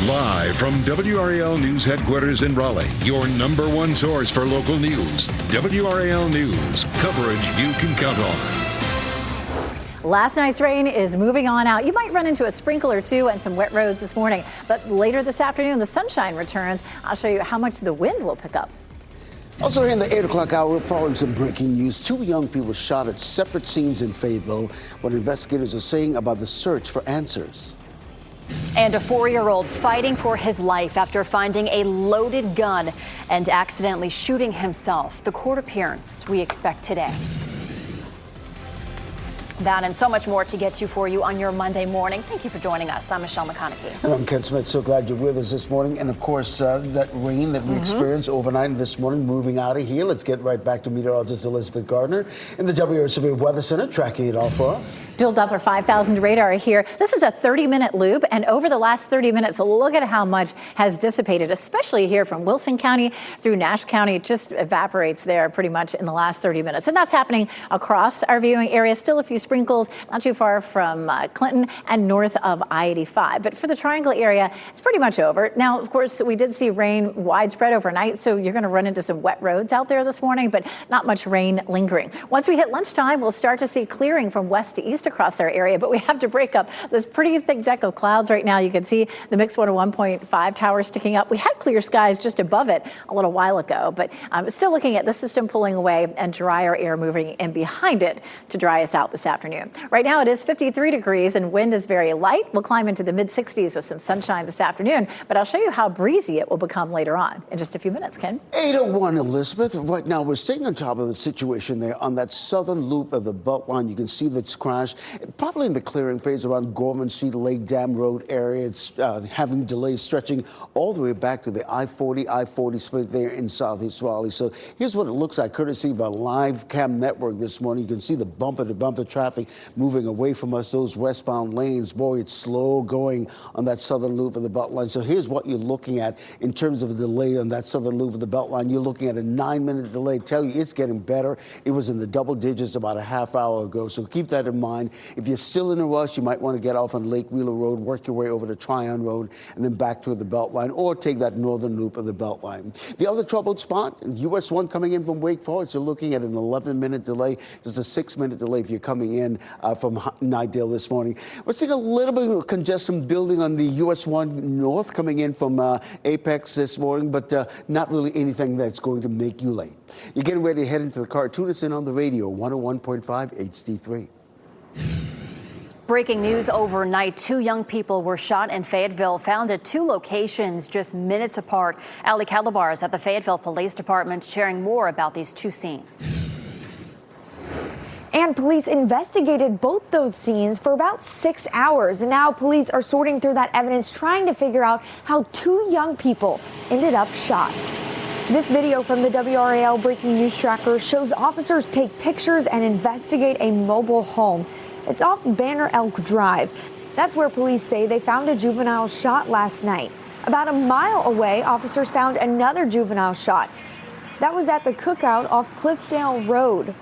Live from WRAL News Headquarters in Raleigh, your number one source for local news. WRAL News, coverage you can count on. Last night's rain is moving on out. You might run into a sprinkle or two and some wet roads this morning, but later this afternoon, the sunshine returns. I'll show you how much the wind will pick up. Also here in the 8 o'clock hour, following some breaking news, 2 young people shot at separate scenes in Fayetteville. What investigators are saying about the search for answers. And a 4-year-old fighting for his life after finding a loaded gun and accidentally shooting himself. The court appearance we expect today. That and so much more to get to for you on your Monday morning. Thank you for joining us. I'm Michelle McConaughey. And I'm Ken Smith. So glad you're with us this morning. And of course, that rain that we experienced overnight this morning, moving out of here. Let's get right back to meteorologist Elizabeth Gardner in the WRAL Severe Weather Center, tracking it all for us. Dual Doppler 5000 radar here. This is a 30-minute loop, and over the last 30 minutes, look at how much has dissipated, especially here from Wilson County through Nash County. It just evaporates there pretty much in the last 30 minutes. And that's happening across our viewing area. Still a few sprinkles, not too far from Clinton and north of I-85. But for the Triangle area, it's pretty much over. Now, of course, we did see rain widespread overnight, so you're going to run into some wet roads out there this morning, but not much rain lingering. Once we hit lunchtime, we'll start to see clearing from west to east across our area, but we have to break up this pretty thick deck of clouds right now. You can see the Mix 101.5 tower sticking up. We had clear skies just above it a little while ago, but still looking at the system pulling away and drier air moving in behind it to dry us out this afternoon. Right now it is 53 degrees and wind is very light. We'll climb into the mid-60s with some sunshine this afternoon, but I'll show you how breezy it will become later on in just a few minutes, Ken. 8:01, Elizabeth. Right now, we're staying on top of the situation there on that southern loop of the Beltline. You can see that's crashed, probably in the clearing phase around Gorman Street, Lake Dam Road area. It's having delays stretching all the way back to the I-40 split there in Southeast Raleigh. So here's what it looks like, courtesy of our live cam network this morning. You can see the bumper-to-bumper traffic moving away from us, those westbound lanes. Boy, it's slow going on that southern loop of the Beltline. So here's what you're looking at in terms of a delay on that southern loop of the Beltline. You're looking at a 9-minute delay. Tell you, it's getting better. It was in the double digits about a half hour ago. So keep that in mind. If you're still in a rush, you might want to get off on Lake Wheeler Road, work your way over to Tryon Road, and then back to the Beltline, or take that northern loop of the Beltline. The other troubled spot, US 1 coming in from Wake Forest, you're looking at an 11-minute delay. There's a 6-minute delay if you're coming in from Nightdale this morning. We're seeing a little bit of congestion building on the US 1 North coming in from Apex this morning, but not really anything that's going to make you late. You're getting ready to head into the car. Tune us in on the radio, 101.5 HD3. Breaking news overnight. 2 young people were shot in Fayetteville, found at 2 locations just minutes apart. Ali Calabar is at the Fayetteville Police Department sharing more about these 2 scenes. And police investigated both those scenes for about 6 hours. And now police are sorting through that evidence, trying to figure out how 2 young people ended up shot. This video from the WRAL Breaking News Tracker shows officers take pictures and investigate a mobile home. It's off Banner Elk Drive. That's where police say they found a juvenile shot last night. About a mile away, officers found another juvenile shot. That was at the cookout off Cliffdale Road.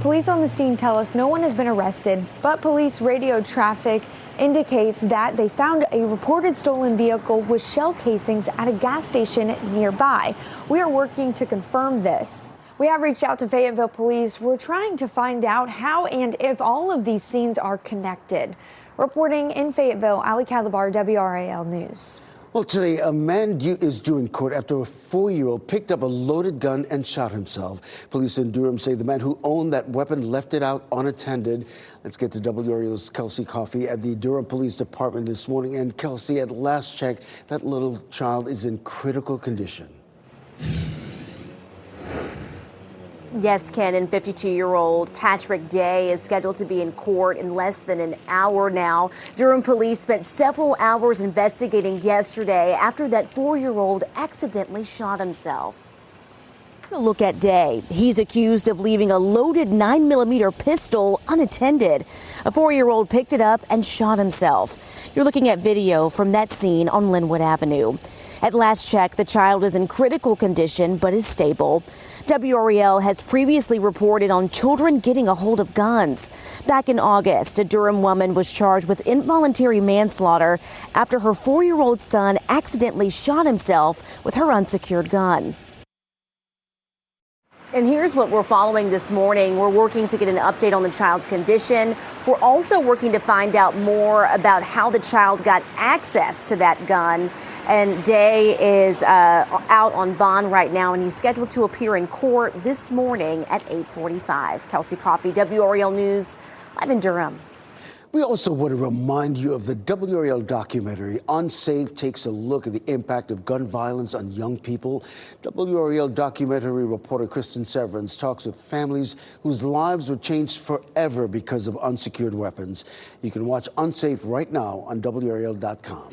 Police on the scene tell us no one has been arrested, but police radio traffic indicates that they found a reported stolen vehicle with shell casings at a gas station nearby. We are working to confirm this. We have reached out to Fayetteville Police. We're trying to find out how and if all of these scenes are connected. Reporting in Fayetteville, Ali Calabar, WRAL News. Well, today, a man is due in court after a 4-year-old picked up a loaded gun and shot himself. Police in Durham say the man who owned that weapon left it out unattended. Let's get to WRAL's Kelsey Coffey at the Durham Police Department this morning. And Kelsey, at last check, that little child is in critical condition. Yes, Ken, and 52-year-old Patrick Day is scheduled to be in court in less than an hour now. Durham police spent several hours investigating yesterday after that 4-year-old accidentally shot himself. To look at Day. He's accused of leaving a loaded 9mm pistol unattended. A 4-year-old picked it up and shot himself. You're looking at video from that scene on Linwood Avenue. At last check, the child is in critical condition but is stable. WRAL has previously reported on children getting a hold of guns. Back in August, a Durham woman was charged with involuntary manslaughter after her 4-year-old son accidentally shot himself with her unsecured gun. And here's what we're following this morning. We're working to get an update on the child's condition. We're also working to find out more about how the child got access to that gun. And Day is out on bond right now, and he's scheduled to appear in court this morning at 8:45. Kelsey Coffey, WRAL News, live in Durham. We also want to remind you of the WRAL documentary, Unsafe Takes a Look at the Impact of Gun Violence on Young People. WRAL documentary reporter Kristen Severance talks with families whose lives were changed forever because of unsecured weapons. You can watch Unsafe right now on WRAL.com.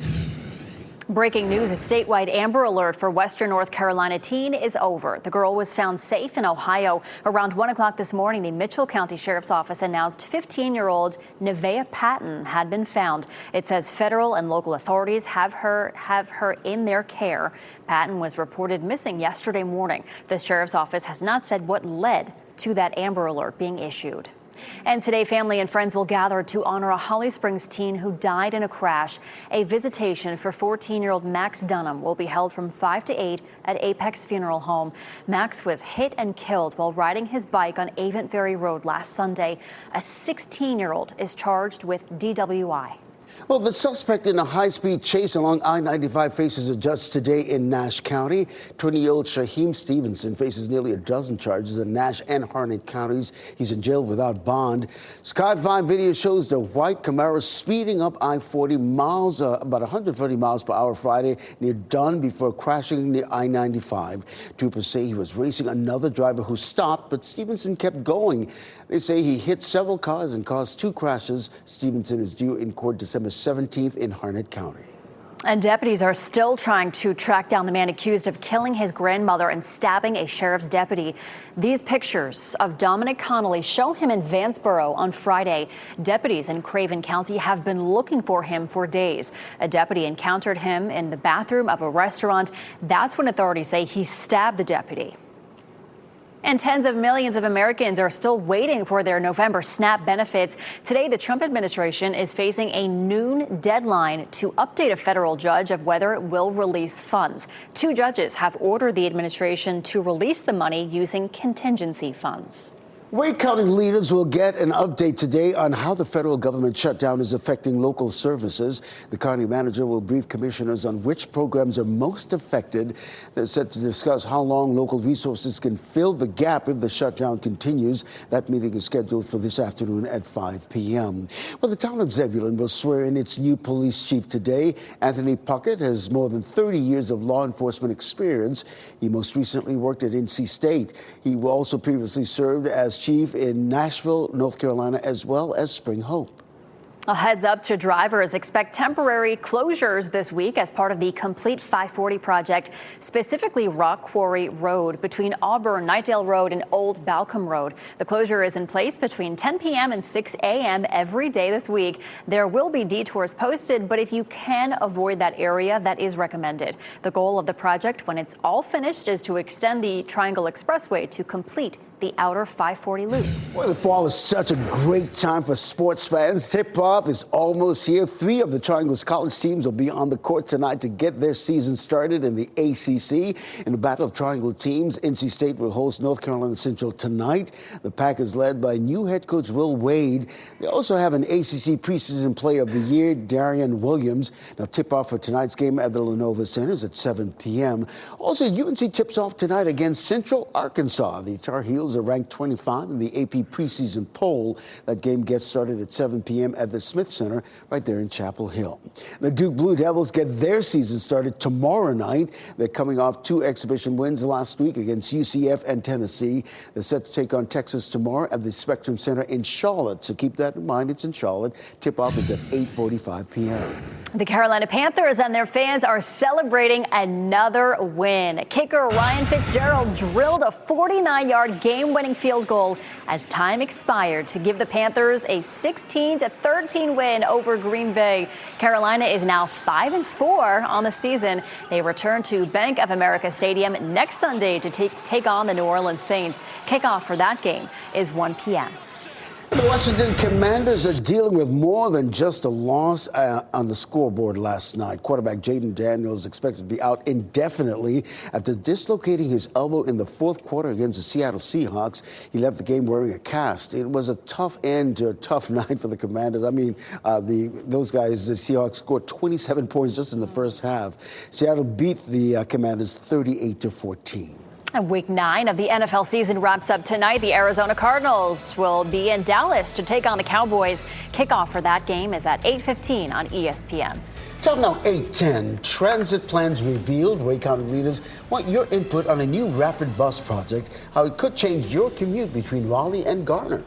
Breaking news, a statewide Amber Alert for Western North Carolina teen is over. The girl was found safe in Ohio. Around 1 o'clock this morning, the Mitchell County Sheriff's Office announced 15-year-old Nevaeh Patton had been found. It says federal and local authorities have her in their care. Patton was reported missing yesterday morning. The Sheriff's Office has not said what led to that Amber Alert being issued. And today, family and friends will gather to honor a Holly Springs teen who died in a crash. A visitation for 14-year-old Max Dunham will be held from 5 to 8 at Apex Funeral Home. Max was hit and killed while riding his bike on Avent Ferry Road last Sunday. A 16-year-old is charged with DWI. Well, the suspect in a high-speed chase along I-95 faces a judge today in Nash County. 20-year-old Shaheem Stevenson faces nearly a dozen charges in Nash and Harnett counties. He's in jail without bond. Sky 5 video shows the white Camaro speeding up I-40 miles, about 130 miles per hour Friday near Dunn before crashing near I-95. Troopers say he was racing another driver who stopped, but Stevenson kept going. They say he hit several cars and caused 2 crashes. Stevenson is due in court December 17th in Harnett County. And deputies are still trying to track down the man accused of killing his grandmother and stabbing a sheriff's deputy. These pictures of Dominic Connolly show him in Vanceboro on Friday. Deputies in Craven County have been looking for him for days. A deputy encountered him in the bathroom of a restaurant. That's when authorities say he stabbed the deputy. And tens of millions of Americans are still waiting for their November SNAP benefits. Today, the Trump administration is facing a noon deadline to update a federal judge of whether it will release funds. 2 judges have ordered the administration to release the money using contingency funds. Wake County leaders will get an update today on how the federal government shutdown is affecting local services. The county manager will brief commissioners on which programs are most affected. They're set to discuss how long local resources can fill the gap if the shutdown continues. That meeting is scheduled for this afternoon at 5 p.m. Well, the town of Zebulon will swear in its new police chief today. Anthony Puckett has more than 30 years of law enforcement experience. He most recently worked at NC State. He also previously served as chief in Nashville, North Carolina, as well as Spring Hope. A heads up to drivers. Expect temporary closures this week as part of the Complete 540 project, specifically Rock Quarry Road between Auburn, Nightdale Road and Old Balcom Road. The closure is in place between 10 p.m. and 6 a.m. every day this week. There will be detours posted, but if you can avoid that area, that is recommended. The goal of the project, when it's all finished, is to extend the Triangle Expressway to complete the outer 540 loop. Well, the fall is such a great time for sports fans. Tip-off is almost here. 3 of the Triangle's college teams will be on the court tonight to get their season started in the ACC. In the battle of Triangle teams, NC State will host North Carolina Central tonight. The Pack is led by new head coach Will Wade. They also have an ACC preseason player of the year, Darian Williams. Now, tip-off for tonight's game at the Lenovo Center is at 7 p.m. Also, UNC tips off tonight against Central Arkansas. The Tar Heels are ranked 25 in the AP preseason poll. That game gets started at 7 p.m. at the Smith Center right there in Chapel Hill. The Duke Blue Devils get their season started tomorrow night. They're coming off 2 exhibition wins last week against UCF and Tennessee. They're set to take on Texas tomorrow at the Spectrum Center in Charlotte. So keep that in mind. It's in Charlotte. Tip-off is at 8:45 p.m. The Carolina Panthers and their fans are celebrating another win. Kicker Ryan Fitzgerald drilled a 49-yard game game-winning field goal as time expired to give the Panthers a 16-13 win over Green Bay. Carolina is now 5-4 on the season. They return to Bank of America Stadium next Sunday to take on the New Orleans Saints. Kickoff for that game is 1 p.m. The Washington Commanders are dealing with more than just a loss on the scoreboard last night. Quarterback Jaden Daniels expected to be out indefinitely after dislocating his elbow in the fourth quarter against the Seattle Seahawks. He left the game wearing a cast. It was a tough end to a tough night for the Commanders. I mean, those guys, the Seahawks, scored 27 points just in the first half. Seattle beat the Commanders 38-14. And week 9 of the NFL season wraps up tonight. The Arizona Cardinals will be in Dallas to take on the Cowboys. Kickoff for that game is at 8:15 on ESPN. Time now 8:10. Transit plans revealed. Wake County leaders want your input on a new rapid bus project, how it could change your commute between Raleigh and Garner.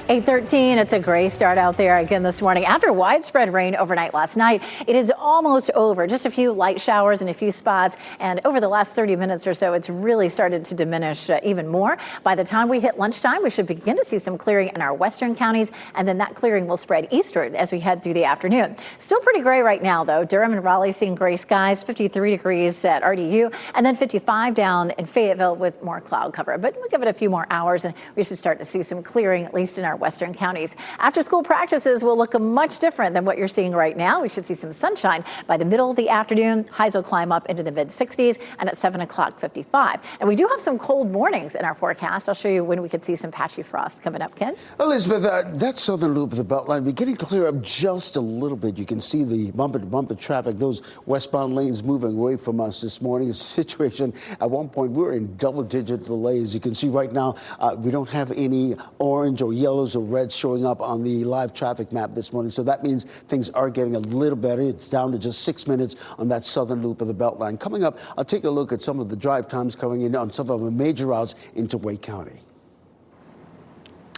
8:13, it's a gray start out there again this morning. After widespread rain overnight last night, it is almost over. Just a few light showers in a few spots. And over the last 30 minutes or so, it's really started to diminish even more. By the time we hit lunchtime, we should begin to see some clearing in our western counties. And then that clearing will spread eastward as we head through the afternoon. Still pretty gray right now, though. Durham and Raleigh seeing gray skies, 53 degrees at RDU, and then 55 down in Fayetteville with more cloud cover. But we'll give it a few more hours and we should start to see some clearing, at least in our western counties. After school practices will look much different than what you're seeing right now. We should see some sunshine by the middle of the afternoon. Highs will climb up into the mid 60s and at 7 o'clock 55. And we do have some cold mornings in our forecast. I'll show you when we could see some patchy frost coming up, Ken. Elizabeth, that southern loop of the Beltline beginning to clear up just a little bit. You can see the bumper-to-bumper traffic, those westbound lanes moving away from us this morning. It's a situation at one point we were in double-digit delays. You can see right now we don't have any orange or yellows or reds showing up on the live traffic map this morning. So that means things are getting a little better. It's down to just 6 minutes on that southern loop of the Beltline. Coming up, I'll take a look at some of the drive times coming in on some of the major routes into Wake County.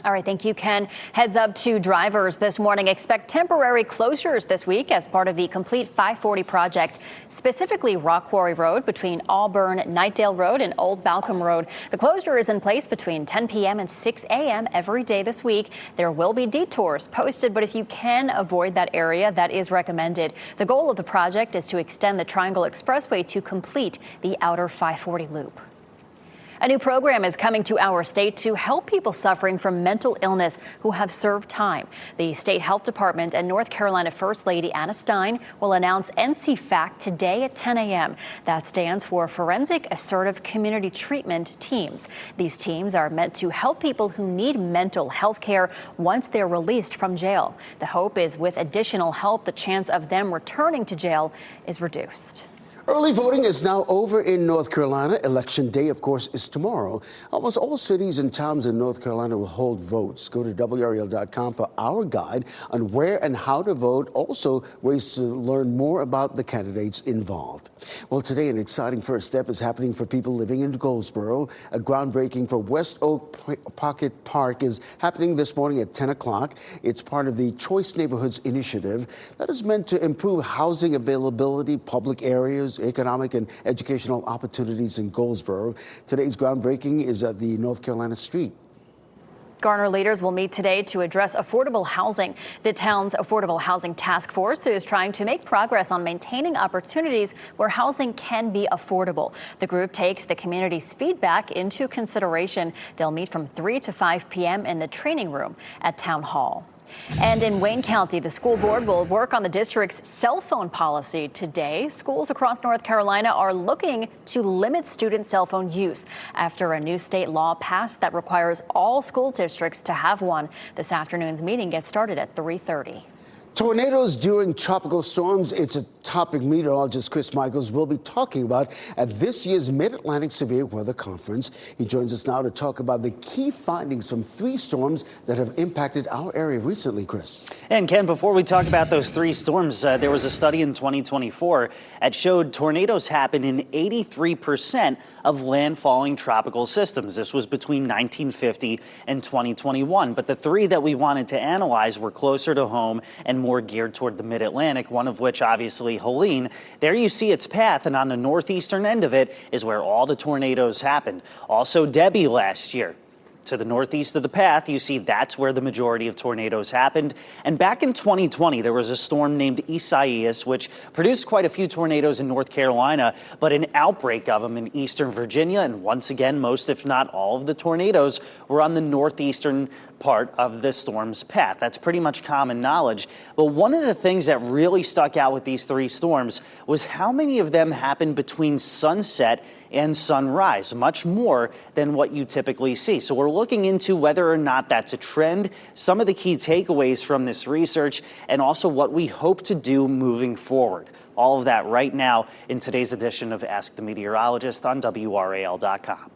All right, thank you, Ken. Heads up to drivers this morning. Expect temporary closures this week as part of the Complete 540 project, specifically Rock Quarry Road between Auburn, Nightdale Road, and Old Balcom Road. The closure is in place between 10 p.m. and 6 a.m. every day this week. There will be detours posted, but if you can avoid that area, that is recommended. The goal of the project is to extend the Triangle Expressway to complete the outer 540 loop. A new program is coming to our state to help people suffering from mental illness who have served time. The State Health Department and North Carolina First Lady Anna Stein will announce NCFAC today at 10 a.m. That stands for Forensic Assertive Community Treatment Teams. These teams are meant to help people who need mental health care once they're released from jail. The hope is with additional help, the chance of them returning to jail is reduced. Early voting is now over in North Carolina. Election day, of course, is tomorrow. Almost all cities and towns in North Carolina will hold votes. Go to WRAL.com for our guide on where and how to vote. Also, ways to learn more about the candidates involved. Well, today, an exciting first step is happening for people living in Goldsboro. A groundbreaking for West Oak Pocket Park is happening this morning at 10 o'clock. It's part of the Choice Neighborhoods Initiative that is meant to improve housing availability, public areas, economic and educational opportunities in Goldsboro. Today's groundbreaking is at the North Carolina Street. Garner leaders will meet today to address affordable housing. The town's Affordable Housing Task Force is trying to make progress on maintaining opportunities where housing can be affordable. The group takes the community's feedback into consideration. They'll meet from 3 to 5 p.m. in the training room at Town Hall. And in Wayne County, the school board will work on the district's cell phone policy today. Schools across North Carolina are looking to limit student cell phone use after a new state law passed that requires all school districts to have one. This afternoon's meeting gets started at 3:30. Tornadoes during tropical storms. It's a topic meteorologist Chris Michaels will be talking about at this year's Mid-Atlantic Severe Weather Conference. He joins us now to talk about the key findings from 3 storms that have impacted our area recently, Chris. And Ken, before we talk about those 3 storms, there was a study in 2024 that showed tornadoes happen in 83% of landfalling tropical systems. This was between 1950 and 2021. But the 3 that we wanted to analyze were closer to home and more geared toward the mid-Atlantic, one of which obviously Helene. There you see its path, and on the northeastern end of it is where all the tornadoes happened. Also Debbie last year. To the northeast of the path, you see that's where the majority of tornadoes happened. And back in 2020, there was a storm named Isaias, which produced quite a few tornadoes in North Carolina, but an outbreak of them in eastern Virginia. And once again, most, if not all, of the tornadoes were on the northeastern part of the storm's path. That's pretty much common knowledge. But one of the things that really stuck out with these three storms was how many of them happened between sunset and sunrise, much more than what you typically see. So we're looking into whether or not that's a trend, some of the key takeaways from this research, and also what we hope to do moving forward. All of that right now in today's edition of Ask the Meteorologist on WRAL.com.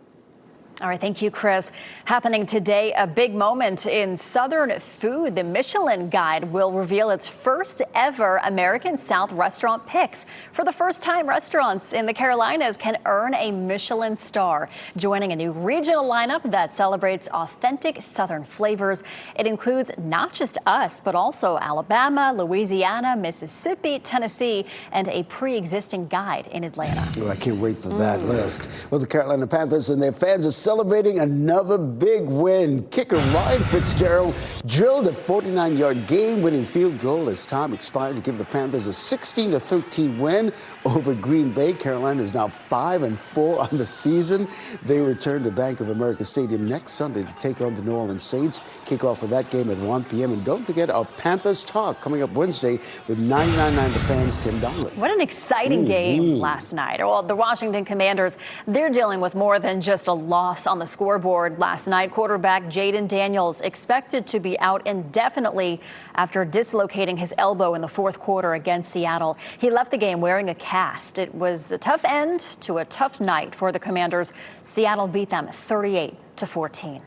All right, thank you, Chris. Happening today, a big moment in Southern food. The Michelin Guide will reveal its first ever American South restaurant picks. For the first time, restaurants in the Carolinas can earn a Michelin star, joining a new regional lineup that celebrates authentic Southern flavors. It includes not just us, but also Alabama, Louisiana, Mississippi, Tennessee, and a pre-existing guide in Atlanta. Oh, I can't wait for that list. Well, the Carolina Panthers and their fans are celebrating another big win. Kicker Ryan Fitzgerald drilled a 49-yard game-winning field goal as time expired to give the Panthers a 16-13 win over Green Bay. Carolina is now 5-4 on the season. They return to Bank of America Stadium next Sunday to take on the New Orleans Saints. Kickoff of that game at 1 p.m. And don't forget our Panthers Talk coming up Wednesday with 99.9 The Fans' Tim Donnelly. What an exciting game last night. Well, the Washington Commanders, they're dealing with more than just a loss on the scoreboard last night. Quarterback Jaden Daniels expected to be out indefinitely after dislocating his elbow in the fourth quarter against Seattle. He left the game wearing a cast. It was a tough end to a tough night for the Commanders. Seattle beat them 38-14.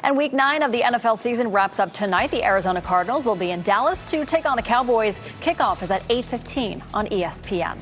And week 9 of the NFL season wraps up tonight. The Arizona Cardinals will be in Dallas to take on the Cowboys. Kickoff is at 8:15 on ESPN.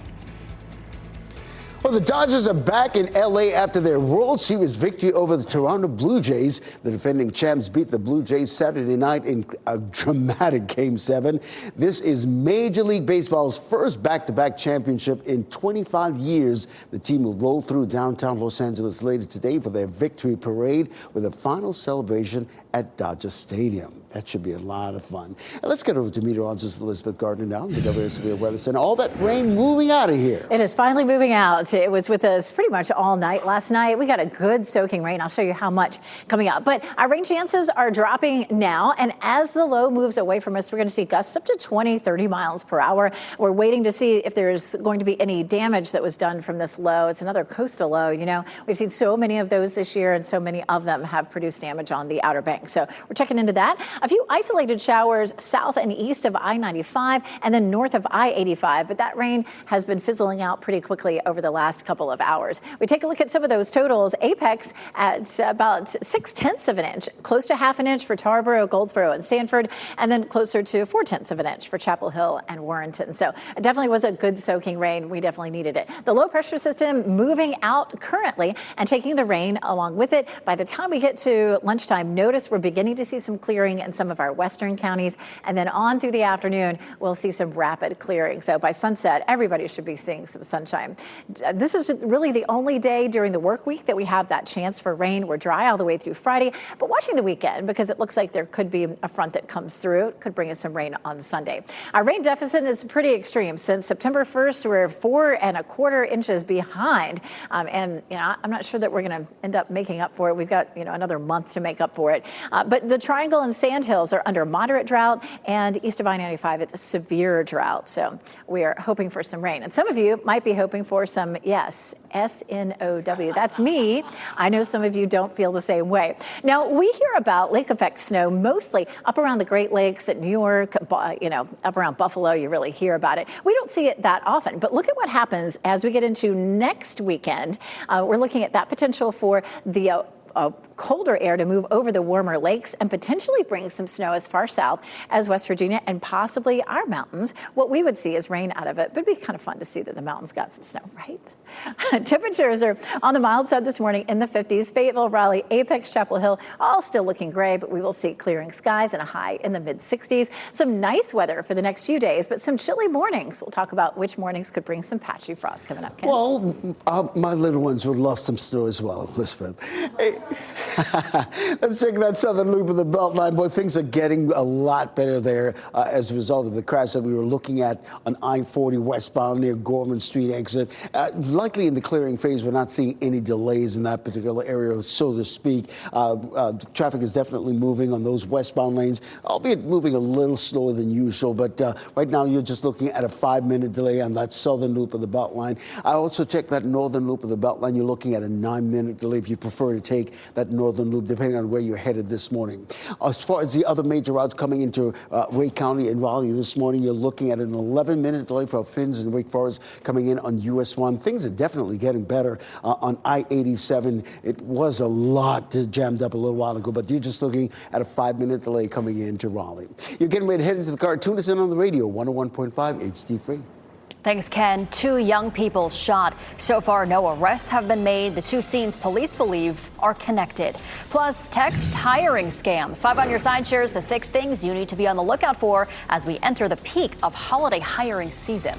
Well, the Dodgers are back in L.A. after their World Series victory over the Toronto Blue Jays. The defending champs beat the Blue Jays Saturday night in a dramatic Game 7. This is Major League Baseball's first back-to-back championship in 25 years. The team will roll through downtown Los Angeles later today for their victory parade with a final celebration at Dodger Stadium. That should be a lot of fun. And let's get over to meteorologist Elizabeth Gardner now in the WRAL Weather Center. All that rain moving out of here. It is finally moving out. It was with us pretty much all night last night. We got a good soaking rain. I'll show you how much coming up. But our rain chances are dropping now. And as the low moves away from us, we're going to see gusts up to 20, 30 miles per hour. We're waiting to see if there's going to be any damage that was done from this low. It's another coastal low. You know, we've seen so many of those this year, and so many of them have produced damage on the Outer Banks. So we're checking into that. A few isolated showers south and east of I-95 and then north of I-85. But that rain has been fizzling out pretty quickly over the last couple of hours. We take a look at some of those totals. Apex at about 0.6 of an inch, close to half an inch for Tarboro, Goldsboro, and Sanford, and then closer to 0.4 of an inch for Chapel Hill and Warrenton. So it definitely was a good soaking rain. We definitely needed it. The low pressure system moving out currently and taking the rain along with it. By the time we get to lunchtime, notice we're beginning to see some clearing in some of our western counties, and then on through the afternoon, we'll see some rapid clearing. So by sunset, everybody should be seeing some sunshine. This is really the only day during the work week that we have that chance for rain. We're dry all the way through Friday, but watching the weekend because it looks like there could be a front that comes through. It could bring us some rain on Sunday. Our rain deficit is pretty extreme. Since September 1st, we're 4¼ inches behind. And, you know, I'm not sure that we're going to end up making up for it. We've got, you know, another month to make up for it. But the Triangle and Sandhills are under moderate drought, and east of I-95, it's a severe drought. So we are hoping for some rain. And some of you might be hoping for some, yes, S-N-O-W. That's me. I know some of you don't feel the same way. Now, we hear about lake effect snow mostly up around the Great Lakes at New York, you know, up around Buffalo. You really hear about it. We don't see it that often, but look at what happens as we get into next weekend. We're looking at that potential for the colder air to move over the warmer lakes and potentially bring some snow as far south as West Virginia and possibly our mountains. What we would see is rain out of it, but it'd be kind of fun to see that the mountains got some snow, right? Temperatures are on the mild side this morning in the 50s. Fayetteville, Raleigh, Apex, Chapel Hill, all still looking gray, but we will see clearing skies and a high in the mid-60s. Some nice weather for the next few days, but some chilly mornings. We'll talk about which mornings could bring some patchy frost coming up, Ken. Well, my little ones would love some snow as well, Elizabeth. Hey, let's check that southern loop of the Beltline. Boy, things are getting a lot better there as a result of the crash that we were looking at on I-40 westbound near Gorman Street exit. Likely in the clearing phase, we're not seeing any delays in that particular area, so to speak. Traffic is definitely moving on those westbound lanes, albeit moving a little slower than usual. But right now, you're just looking at a 5-minute delay on that southern loop of the Beltline. I also checked that northern loop of the Beltline. You're looking at a 9-minute delay if you prefer to take that northern loop, depending on where you're headed this morning. As far as the other major routes coming into Wake County and Raleigh this morning, you're looking at an 11-minute delay for Finns and Wake Forest coming in on US 1. Things are definitely getting better on I-87. It was a lot jammed up a little while ago, but you're just looking at a 5-minute delay coming into Raleigh. You're getting ready to head into the car. Tune us in on the radio, 101.5 HD3. Thanks, Ken. 2 young people shot. So far, no arrests have been made. The 2 scenes police believe are connected. Plus, text hiring scams. 5 on your side shares the 6 things you need to be on the lookout for as we enter the peak of holiday hiring season.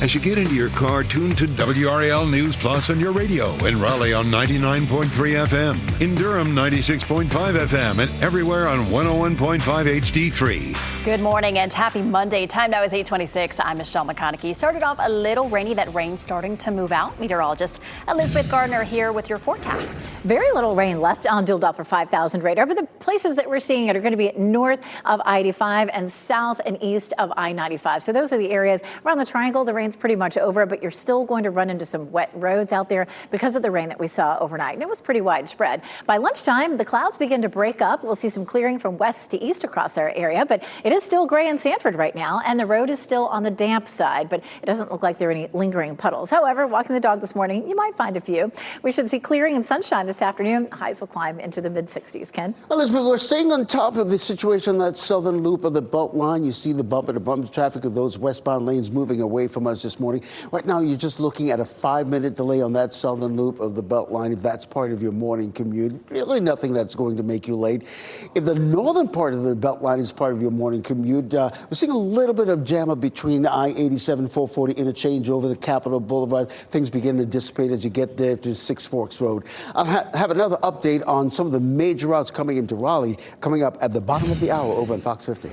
As you get into your car, tune to WRAL News Plus on your radio. In Raleigh on 99.3 FM. In Durham, 96.5 FM. And everywhere on 101.5 HD3. Good morning and happy Monday. Time now is 8:26. I'm Michelle McConaughey. Started off a little rainy. That rain starting to move out. Meteorologist Elizabeth Gardner here with your forecast. Very little rain left on Dual Doppler 5000 radar, but the places that we're seeing it are going to be north of I-85 and south and east of I-95. So those are the areas around the triangle. The rain's pretty much over, but you're still going to run into some wet roads out there because of the rain that we saw overnight. And it was pretty widespread. By lunchtime, the clouds begin to break up. We'll see some clearing from west to east across our area, but it is still gray in Sanford right now, and the road is still on the damp side, but it doesn't look like there are any lingering puddles. However, walking the dog this morning, you might find a few. We should see clearing and sunshine this afternoon. Highs will climb into the mid-60s. Ken? Elizabeth, we're staying on top of the situation on that southern loop of the Beltline. You see the bumper-to-bumper traffic of those westbound lanes moving away from us this morning. Right now, you're just looking at a 5-minute delay on that southern loop of the Beltline. If that's part of your morning commute, really nothing that's going to make you late. If the northern part of the Beltline is part of your morning commute, we're seeing a little bit of jam up between I-87 440 interchange over the Capitol Boulevard. Things begin to dissipate as you get there to Six Forks Road. I'll have another update on some of the major routes coming into Raleigh coming up at the bottom of the hour over on Fox 50.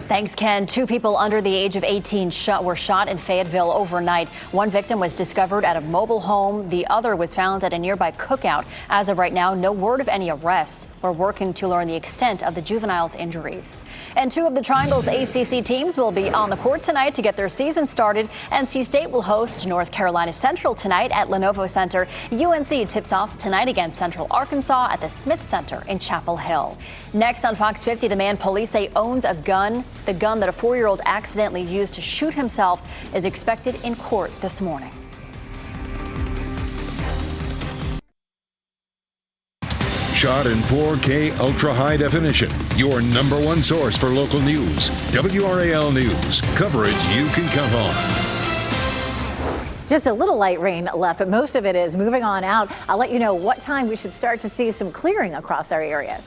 Thanks, Ken. 2 people under the age of 18 were shot in Fayetteville overnight. One victim was discovered at a mobile home. The other was found at a nearby cookout. As of right now, no word of any arrests. We're working to learn the extent of the juvenile's injuries. And 2 of the Triangle's ACC teams will be on the court tonight to get their season started. NC State will host North Carolina Central tonight at Lenovo Center. UNC tips off tonight against Central Arkansas at the Smith Center in Chapel Hill. Next on Fox 50, the man police say owns a gun. The gun that a 4-year-old accidentally used to shoot himself is expected in court this morning. Shot in 4K ultra high definition. Your number one source for local news. WRAL News. Coverage you can count on. Just a little light rain left, but most of it is moving on out. I'll let you know what time we should start to see some clearing across our area.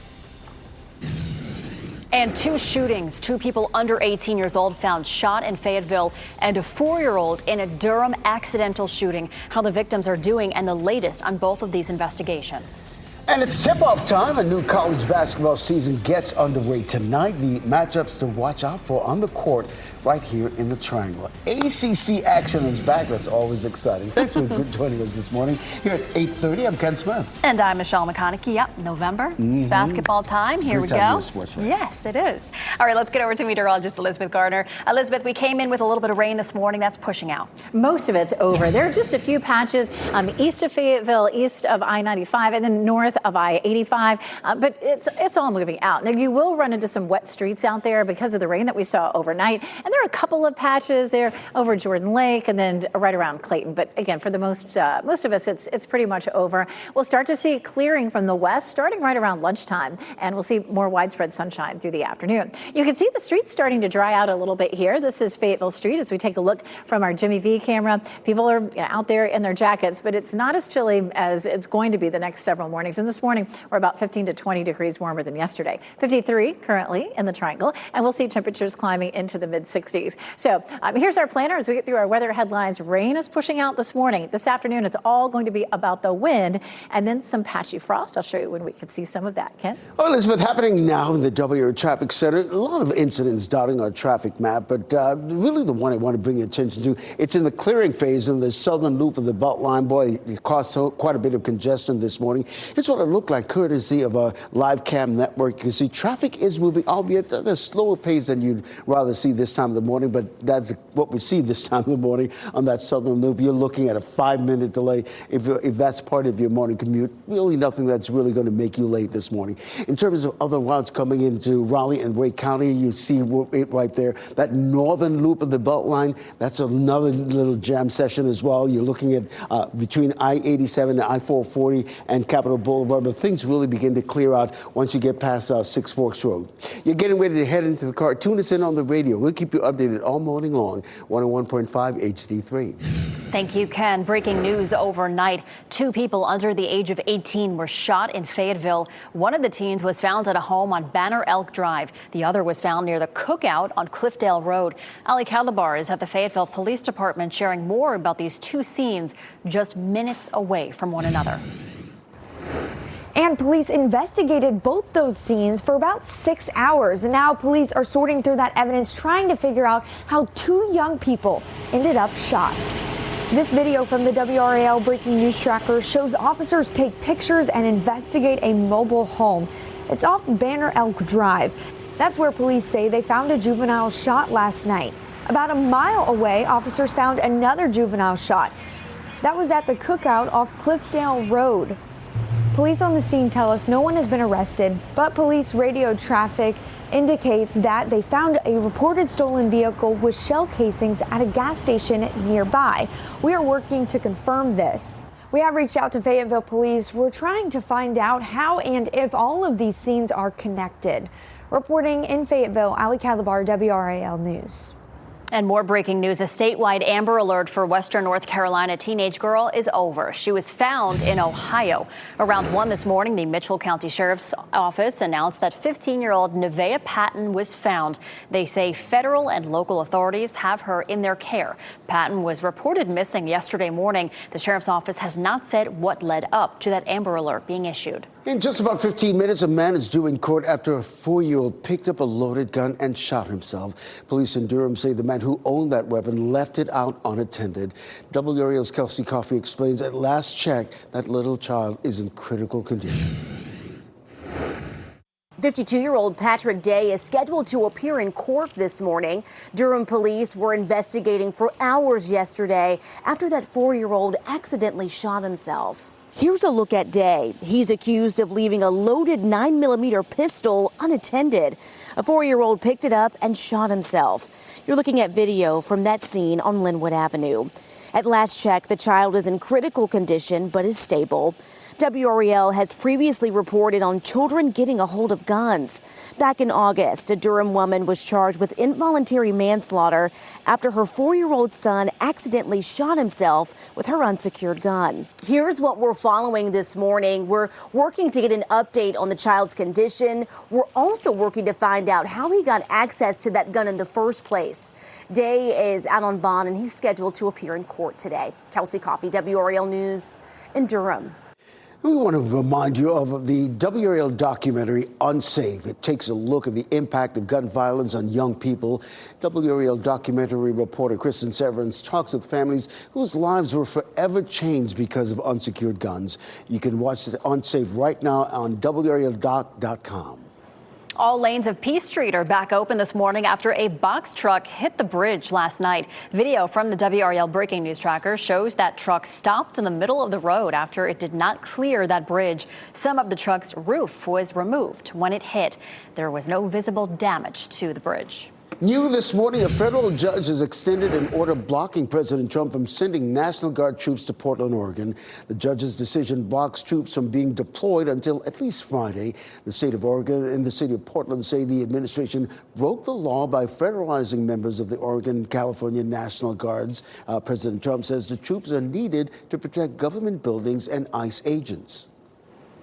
And 2 shootings, 2 people under 18 years old found shot in Fayetteville and a 4-year-old in a Durham accidental shooting. How the victims are doing and the latest on both of these investigations. And it's tip-off time. A new college basketball season gets underway tonight. The matchups to watch out for on the court right here in the Triangle. ACC action is back. That's always exciting. Thanks for joining us this morning. Here at 8:30, I'm Ken Smith. And I'm Michelle McConaughey. Yep, November. It's basketball time. Here Great we time to go. be a sports fan. Yes, it is. All right, let's get over to meteorologist Elizabeth Gardner. Elizabeth, we came in with a little bit of rain this morning. That's pushing out. Most of it's over. There are just a few patches east of Fayetteville, east of I-95, and then north north of I-85, but it's all moving out. Now, you will run into some wet streets out there because of the rain that we saw overnight, and there are a couple of patches there over Jordan Lake and then right around Clayton. But again, for the most of us, it's pretty much over. We'll start to see clearing from the west starting right around lunchtime, and we'll see more widespread sunshine through the afternoon. You can see the streets starting to dry out a little bit here. This is Fayetteville Street as we take a look from our Jimmy V camera. People are out there in their jackets, but it's not as chilly as it's going to be the next several mornings. And this morning, we're about 15 to 20 degrees warmer than yesterday. 53 currently in the Triangle, and we'll see temperatures climbing into the mid-60s. So here's our planner as we get through our weather headlines. Rain is pushing out this morning. This afternoon, it's all going to be about the wind and then some patchy frost. I'll show you when we can see some of that, Ken. Well, Elizabeth, happening now in the WRAL Traffic Center. A lot of incidents dotting our traffic map, but really the one I want to bring your attention to, it's in the clearing phase in the southern loop of the Beltline. Boy, it caused quite a bit of congestion this morning. It's what it looked like courtesy of a live cam network. You can see traffic is moving, albeit at a slower pace than you'd rather see this time of the morning, but that's what we see this time of the morning on that southern loop. You're looking at a 5-minute delay if that's part of your morning commute. Really nothing that's really going to make you late this morning. In terms of other routes coming into Raleigh and Wake County, you see it right there. That northern loop of the Beltline, that's another little jam session as well. You're looking at between I-87 and I-440 and Capitol Boulevard, but things really begin to clear out once you get past Six Forks Road. You're getting ready to head into the car. Tune us in on the radio. We'll keep you updated all morning long. 101.5 HD3. Thank you, Ken. Breaking news overnight. 2 people under the age of 18 were shot in Fayetteville. One of the teens was found at a home on Banner Elk Drive. The other was found near the Cookout on Cliffdale Road. Ali Calabar is at the Fayetteville Police Department sharing more about these 2 scenes just minutes away from one another. And police investigated both those scenes for about 6 hours. And now police are sorting through that evidence, trying to figure out how 2 young people ended up shot. This video from the WRAL Breaking News Tracker shows officers take pictures and investigate a mobile home. It's off Banner Elk Drive. That's where police say they found a juvenile shot last night. About a mile away, officers found another juvenile shot. That was at the Cookout off Cliffdale Road. Police on the scene tell us no one has been arrested, but police radio traffic indicates that they found a reported stolen vehicle with shell casings at a gas station nearby. We are working to confirm this. We have reached out to Fayetteville Police. We're trying to find out how and if all of these scenes are connected. Reporting in Fayetteville, Ali Calabar, WRAL News. And more breaking news. A statewide Amber Alert for Western North Carolina teenage girl is over. She was found in Ohio. Around 1 this morning, the Mitchell County Sheriff's Office announced that 15-year-old Nevaeh Patton was found. They say federal and local authorities have her in their care. Patton was reported missing yesterday morning. The Sheriff's Office has not said what led up to that Amber Alert being issued. In just about 15 minutes, a man is due in court after a 4-year-old picked up a loaded gun and shot himself. Police in Durham say the man who owned that weapon left it out unattended. WRAL's Kelsey Coffey explains at last check that little child is in critical condition. 52-year-old Patrick Day is scheduled to appear in court this morning. Durham police were investigating for hours yesterday after that 4-year-old accidentally shot himself. Here's a look at Day. He's accused of leaving a loaded 9mm pistol unattended. A 4-year-old picked it up and shot himself. You're looking at video from that scene on Linwood Avenue. At last check, the child is in critical condition but is stable. WRAL has previously reported on children getting a hold of guns. Back in August, a Durham woman was charged with involuntary manslaughter after her 4-year-old son accidentally shot himself with her unsecured gun. Here's what we're following this morning. We're working to get an update on the child's condition. We're also working to find out how he got access to that gun in the first place. Day is out on bond and he's scheduled to appear in court today. Kelsey Coffey, WRAL News in Durham. We want to remind you of the WRAL documentary, Unsafe. It takes a look at the impact of gun violence on young people. WRAL documentary reporter Kristen Severance talks with families whose lives were forever changed because of unsecured guns. You can watch the Unsafe right now on WRALdoc.com. All lanes of Peace Street are back open this morning after a box truck hit the bridge last night. Video from the WRAL breaking news tracker shows that truck stopped in the middle of the road after it did not clear that bridge. Some of the truck's roof was removed when it hit. There was no visible damage to the bridge. New this morning, a federal judge has extended an order blocking President Trump from sending National Guard troops to Portland, Oregon. The judge's decision blocks troops from being deployed until at least Friday. The state of Oregon and the city of Portland say the administration broke the law by federalizing members of the Oregon-California National Guards. President Trump says the troops are needed to protect government buildings and ICE agents.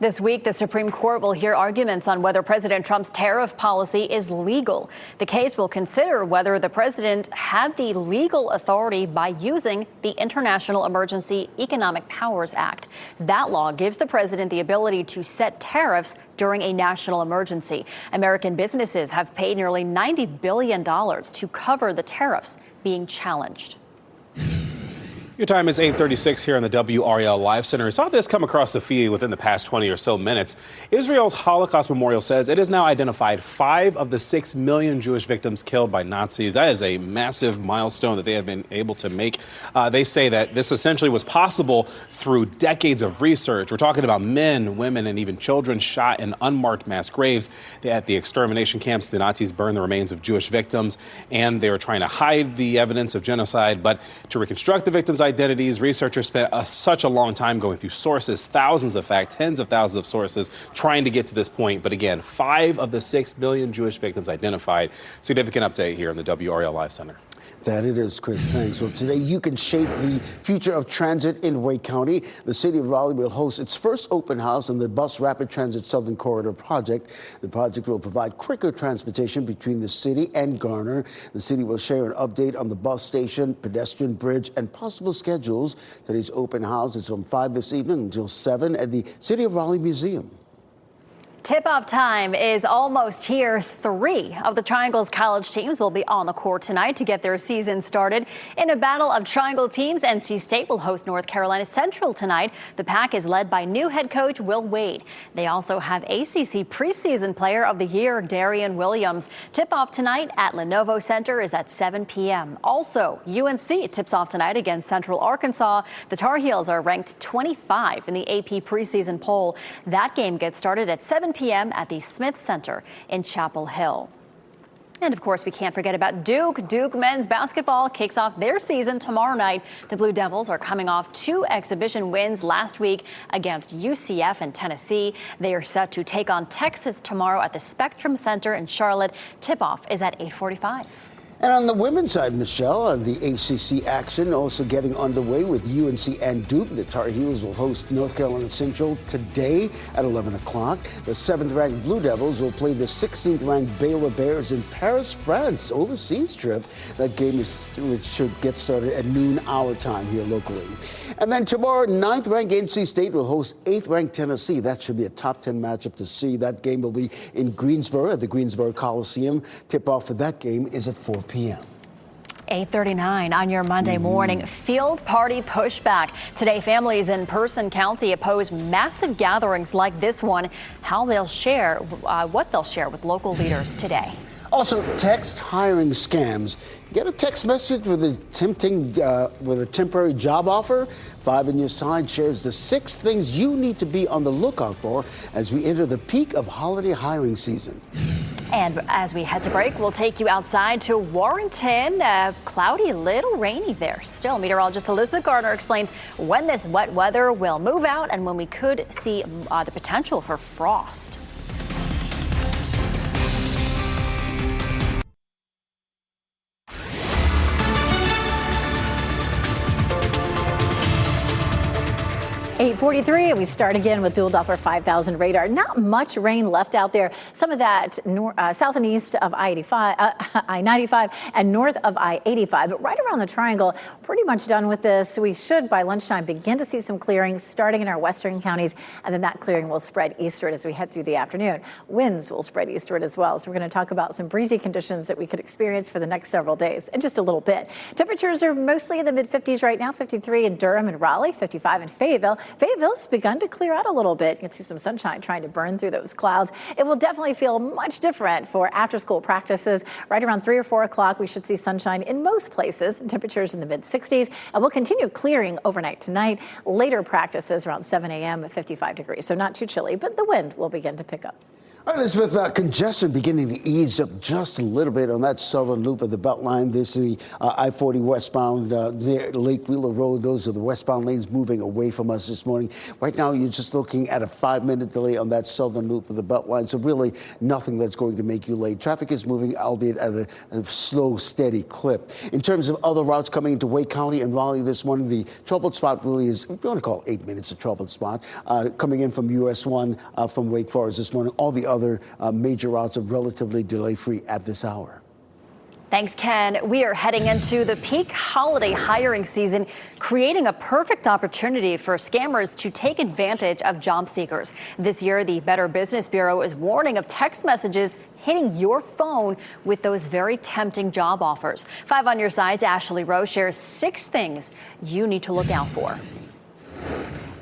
This week, the Supreme Court will hear arguments on whether President Trump's tariff policy is legal. The case will consider whether the president had the legal authority by using the International Emergency Economic Powers Act. That law gives the president the ability to set tariffs during a national emergency. American businesses have paid nearly $90 billion to cover the tariffs being challenged. Your time is 8:36 here on the WRAL Live Center. I saw this come across the feed within the past 20 or so minutes. Israel's Holocaust Memorial says it has now identified 5 of the 6 million Jewish victims killed by Nazis. That is a massive milestone that they have been able to make. They say that this essentially was possible through decades of research. We're talking about men, women, and even children shot in unmarked mass graves. At the extermination camps, the Nazis burned the remains of Jewish victims, and they were trying to hide the evidence of genocide. But to reconstruct the victims' identities, researchers spent such a long time going through sources, thousands of facts, tens of thousands of sources, trying to get to this point. But again, 5 of the 6 million Jewish victims identified. Significant update here in the WRAL Live Center. That it is, Chris. Thanks. Well, today you can shape the future of transit in Wake County. The city of Raleigh will host its first open house on the Bus Rapid Transit Southern Corridor project. The project will provide quicker transportation between the city and Garner. The city will share an update on the bus station, pedestrian bridge, and possible schedules. Today's open house is from 5 this evening until 7 at the City of Raleigh Museum. Tip-off time is almost here. 3 of the Triangle's college teams will be on the court tonight to get their season started. In a battle of Triangle teams, NC State will host North Carolina Central tonight. The Pack is led by new head coach Will Wade. They also have ACC preseason player of the year Darian Williams. Tip-off tonight at Lenovo Center is at 7 p.m. Also, UNC tips off tonight against Central Arkansas. The Tar Heels are ranked 25 in the AP preseason poll. That game gets started at 7 p.m. at the Smith Center in Chapel Hill. And of course, we can't forget about Duke. Duke men's basketball kicks off their season tomorrow night. The Blue Devils are coming off 2 exhibition wins last week against UCF and Tennessee. They are set to take on Texas tomorrow at the Spectrum Center in Charlotte. Tip-off is at 8:45. And on the women's side, Michelle, the ACC action also getting underway with UNC and Duke. The Tar Heels will host North Carolina Central today at 11 o'clock. The 7th-ranked Blue Devils will play the 16th-ranked Baylor Bears in Paris, France, overseas trip. That game should get started at noon our time here locally. And then tomorrow, 9th-ranked NC State will host 8th-ranked Tennessee. That should be a top 10 matchup to see. That game will be in Greensboro at the Greensboro Coliseum. Tip-off for that game is at 4 p.m. 8:39 on your Monday morning. Field party pushback. Today, families in Person County oppose massive gatherings like this one. What they'll share with local leaders today. Also, text hiring scams. Get a text message with a temporary job offer. 5 on your side shares the 6 things you need to be on the lookout for as we enter the peak of holiday hiring season. And as we head to break, we'll take you outside to Warrenton. Cloudy, little rainy there. Still, meteorologist Elizabeth Gardner explains when this wet weather will move out and when we could see the potential for frost. .43, and we start again with dual Doppler 5000 radar. Not much rain left out there. Some of that south and east of I-95 and north of I-85. But right around the triangle, pretty much done with this. We should, by lunchtime, begin to see some clearing starting in our western counties, and then that clearing will spread eastward as we head through the afternoon. Winds will spread eastward as well. So we're going to talk about some breezy conditions that we could experience for the next several days in just a little bit. Temperatures are mostly in the mid-50s right now. 53 in Durham and Raleigh, 55 in Fayetteville, Fayetteville's begun to clear out a little bit. You can see some sunshine trying to burn through those clouds. It will definitely feel much different for after-school practices. Right around 3 or 4 o'clock, we should see sunshine in most places. Temperatures in the mid-60s, and we'll continue clearing overnight tonight. Later practices around 7 a.m. at 55 degrees, so not too chilly, but the wind will begin to pick up. All right, Elizabeth, congestion beginning to ease up just a little bit on that southern loop of the Beltline. This is the I-40 westbound near Lake Wheeler Road. Those are the westbound lanes moving away from us this morning. Right now, you're just looking at a 5-minute delay on that southern loop of the Beltline, so really nothing that's going to make you late. Traffic is moving, albeit at a slow, steady clip. In terms of other routes coming into Wake County and Raleigh this morning, the troubled spot really is, we want to call 8 minutes a troubled spot, coming in from US 1 from Wake Forest this morning. All the other major routes are relatively delay-free at this hour. Thanks, Ken. We are heading into the peak holiday hiring season, creating a perfect opportunity for scammers to take advantage of job seekers. This year, the Better Business Bureau is warning of text messages hitting your phone with those very tempting job offers. 5 on your side's Ashley Rowe shares 6 things you need to look out for.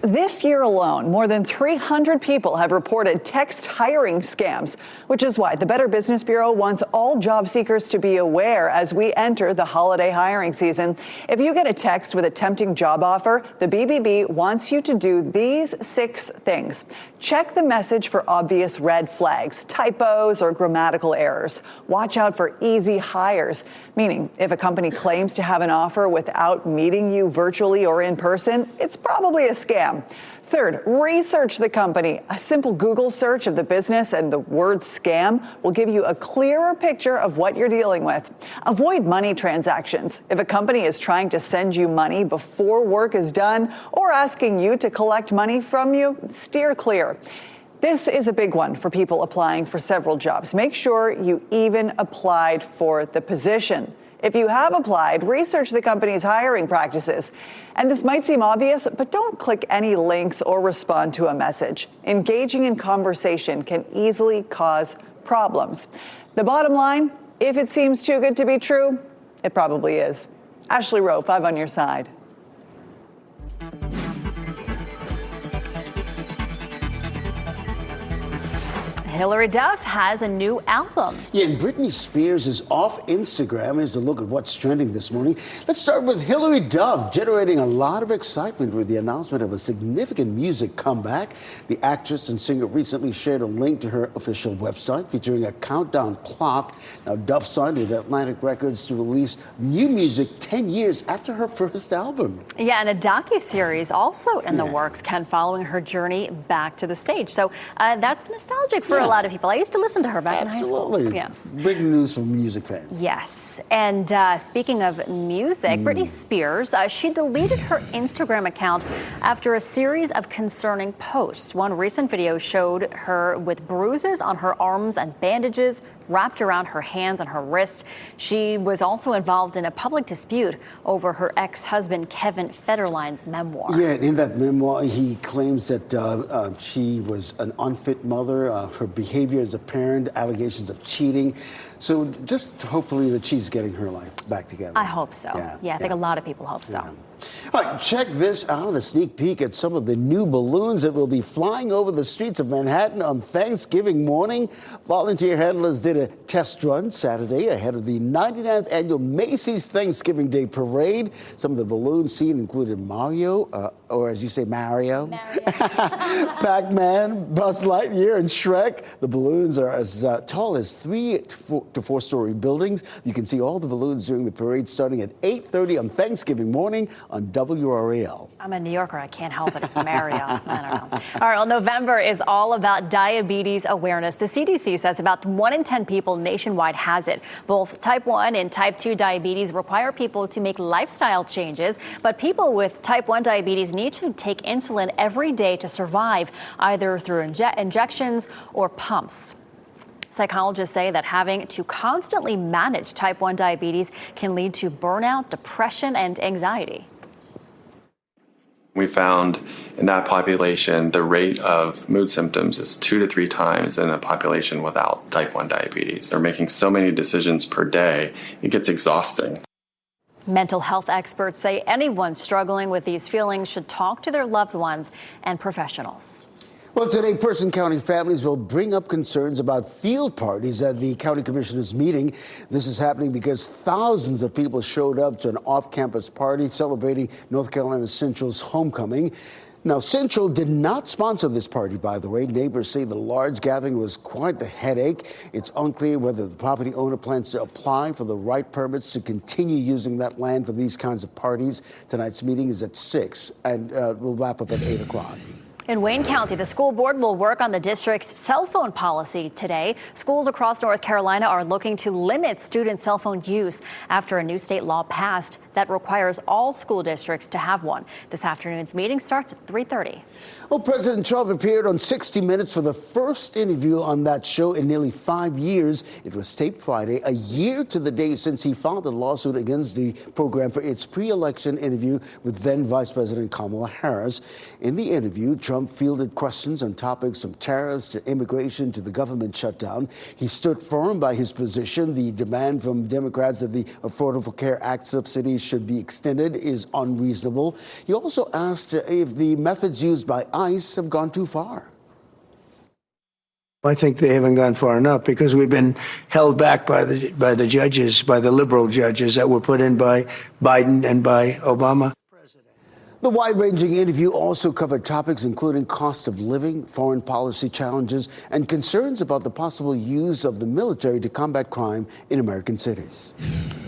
This year alone, more than 300 people have reported text hiring scams, which is why the Better Business Bureau wants all job seekers to be aware as we enter the holiday hiring season. If you get a text with a tempting job offer, the BBB wants you to do these 6 things. Check the message for obvious red flags, typos, or grammatical errors. Watch out for easy hires, meaning if a company claims to have an offer without meeting you virtually or in person, it's probably a scam. Third, research the company. A simple Google search of the business and the word scam will give you a clearer picture of what you're dealing with. Avoid money transactions. If a company is trying to send you money before work is done or asking you to collect money from you, steer clear. This is a big one for people applying for several jobs. Make sure you even applied for the position. If you have applied, research the company's hiring practices. And this might seem obvious, but don't click any links or respond to a message. Engaging in conversation can easily cause problems. The bottom line, if it seems too good to be true, it probably is. Ashley Rowe, 5 on your side. Hilary Duff has a new album. Yeah, and Britney Spears is off Instagram. Here's a look at what's trending this morning. Let's start with Hilary Duff, generating a lot of excitement with the announcement of a significant music comeback. The actress and singer recently shared a link to her official website featuring a countdown clock. Now, Duff signed with Atlantic Records to release new music 10 years after her first album. Yeah, and a docuseries also in the works, Ken, following her journey back to the stage. So that's nostalgic for a lot of people. I used to listen to her back in high school. Absolutely. Yeah. Big news for music fans. Yes. And speaking of music, Britney Spears, she deleted her Instagram account after a series of concerning posts. One recent video showed her with bruises on her arms and bandages wrapped around her hands and her wrists. She was also involved in a public dispute over her ex-husband Kevin Federline's memoir. Yeah, in that memoir, he claims that she was an unfit mother, her behavior as a parent, allegations of cheating. So just hopefully that she's getting her life back together. I hope so. Yeah, I think a lot of people hope so. All right, check this out, a sneak peek at some of the new balloons that will be flying over the streets of Manhattan on Thanksgiving morning. Volunteer handlers did a test run Saturday ahead of the 99th annual Macy's Thanksgiving Day Parade. Some of the balloons seen included Mario, or as you say, Mario. Pac-Man, Buzz Lightyear, and Shrek. The balloons are as tall as 3 to 4 story buildings. You can see all the balloons during the parade starting at 8:30 on Thanksgiving morning on WRAL. I'm a New Yorker. I can't help it. It's Mario. I don't know. All right. Well, November is all about diabetes awareness. The CDC says about 1 in 10 people nationwide has it. Both type 1 and type 2 diabetes require people to make lifestyle changes, but people with type 1 diabetes need to take insulin every day to survive, either through injections or pumps. Psychologists say that having to constantly manage type 1 diabetes can lead to burnout, depression, and anxiety. We found in that population, the rate of mood symptoms is 2 to 3 times in a population without type 1 diabetes. They're making so many decisions per day, it gets exhausting. Mental health experts say anyone struggling with these feelings should talk to their loved ones and professionals. Well, today, Person County families will bring up concerns about field parties at the county commissioners' meeting. This is happening because thousands of people showed up to an off-campus party celebrating North Carolina Central's homecoming. Now, Central did not sponsor this party, by the way. Neighbors say the large gathering was quite the headache. It's unclear whether the property owner plans to apply for the right permits to continue using that land for these kinds of parties. Tonight's meeting is at 6, and we'll wrap up at 8 o'clock. In Wayne County, the school board will work on the district's cell phone policy today. Schools across North Carolina are looking to limit student cell phone use after a new state law passed that requires all school districts to have one. This afternoon's meeting starts at 3:30. Well, President Trump appeared on 60 Minutes for the first interview on that show in nearly 5 years. It was taped Friday, a year to the day since he filed a lawsuit against the program for its pre-election interview with then Vice President Kamala Harris. In the interview, Trump fielded questions on topics from tariffs to immigration to the government shutdown. He stood firm by his position. The demand from Democrats that the Affordable Care Act subsidies should be extended is unreasonable. He also asked if the methods used by ICE have gone too far. I think they haven't gone far enough because we've been held back by the judges, by the liberal judges that were put in by Biden and by Obama. The wide-ranging interview also covered topics including cost of living, foreign policy challenges, and concerns about the possible use of the military to combat crime in American cities.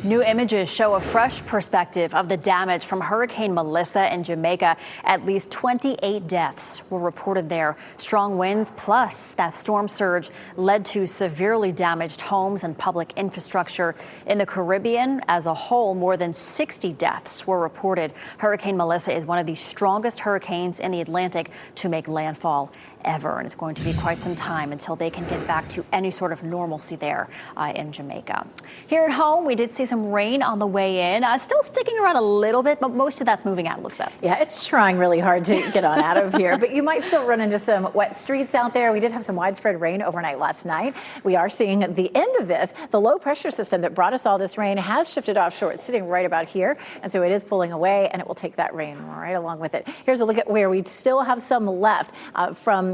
New images show a fresh perspective of the damage from Hurricane Melissa in Jamaica. At least 28 deaths were reported there. Strong winds plus that storm surge led to severely damaged homes and public infrastructure. In the Caribbean as a whole, more than 60 deaths were reported. Hurricane Melissa is one of the strongest hurricanes in the Atlantic to make landfall ever, and it's going to be quite some time until they can get back to any sort of normalcy there in Jamaica. Here at home, we did see some rain on the way in, still sticking around a little bit, but most of that's moving out, Elizabeth. Yeah, it's trying really hard to get on out of here, but you might still run into some wet streets out there. We did have some widespread rain overnight last night. We are seeing the end of this. The low pressure system that brought us all this rain has shifted offshore. It's sitting right about here, and so it is pulling away, and it will take that rain right along with it. Here's a look at where we still have some left from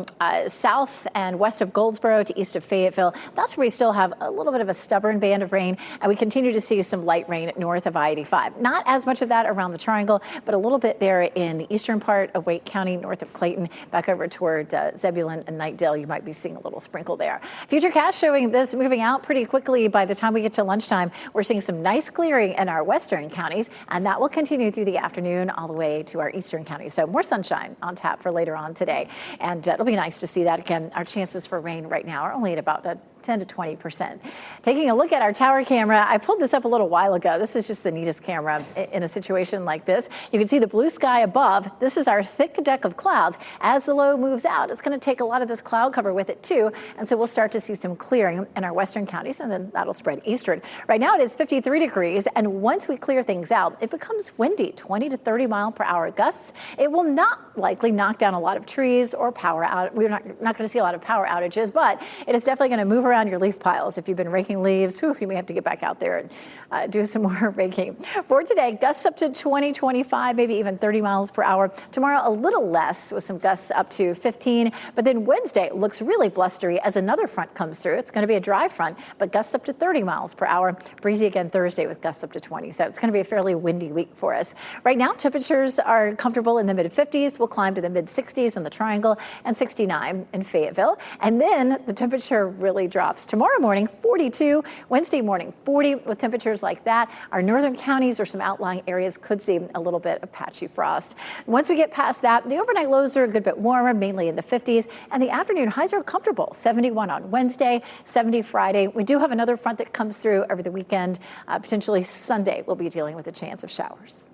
south and west of Goldsboro to east of Fayetteville. That's where we still have a little bit of a stubborn band of rain, and we continue to see some light rain north of I-85. Not as much of that around the Triangle, but a little bit there in the eastern part of Wake County, north of Clayton, back over toward Zebulon and Knightdale. You might be seeing a little sprinkle there. Futurecast showing this moving out pretty quickly. By the time we get to lunchtime, we're seeing some nice clearing in our western counties, and that will continue through the afternoon all the way to our eastern counties. So more sunshine on tap for later on today, and it'll be nice to see that again. Our chances for rain right now are only at about 10 to 20%. Taking a look at our tower camera, I pulled this up a little while ago. This is just the neatest camera in a situation like this. You can see the blue sky above. This is our thick deck of clouds. As the low moves out, it's going to take a lot of this cloud cover with it too, and so we'll start to see some clearing in our western counties, and then that'll spread eastward. Right now it is 53 degrees, and once we clear things out, it becomes windy, 20 to 30 mile per hour gusts. It will not likely knock down a lot of trees or power out. We're not going to see a lot of power outages, but it is definitely going to move around your leaf piles. If you've been raking leaves, you may have to get back out there and do some more raking. For today, gusts up to 20, 25, maybe even 30 miles per hour. Tomorrow, a little less with some gusts up to 15. But then Wednesday looks really blustery as another front comes through. It's going to be a dry front, but gusts up to 30 miles per hour. Breezy again Thursday with gusts up to 20. So it's going to be a fairly windy week for us. Right now, temperatures are comfortable in the mid-50s. We'll climb to the mid-60s in the Triangle and 69 in Fayetteville. And then the temperature really drops. Tomorrow morning, 42. Wednesday morning, 40. With temperatures like that, our northern counties or some outlying areas could see a little bit of patchy frost. Once we get past that, the overnight lows are a good bit warmer, mainly in the 50s, and the afternoon highs are comfortable. 71 on Wednesday, 70 Friday. We do have another front that comes through over the weekend. Potentially Sunday, we'll be dealing with a chance of showers.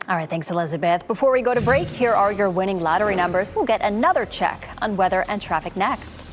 All right, thanks, Elizabeth. Before we go to break, here are your winning lottery numbers. We'll get another check on weather and traffic next.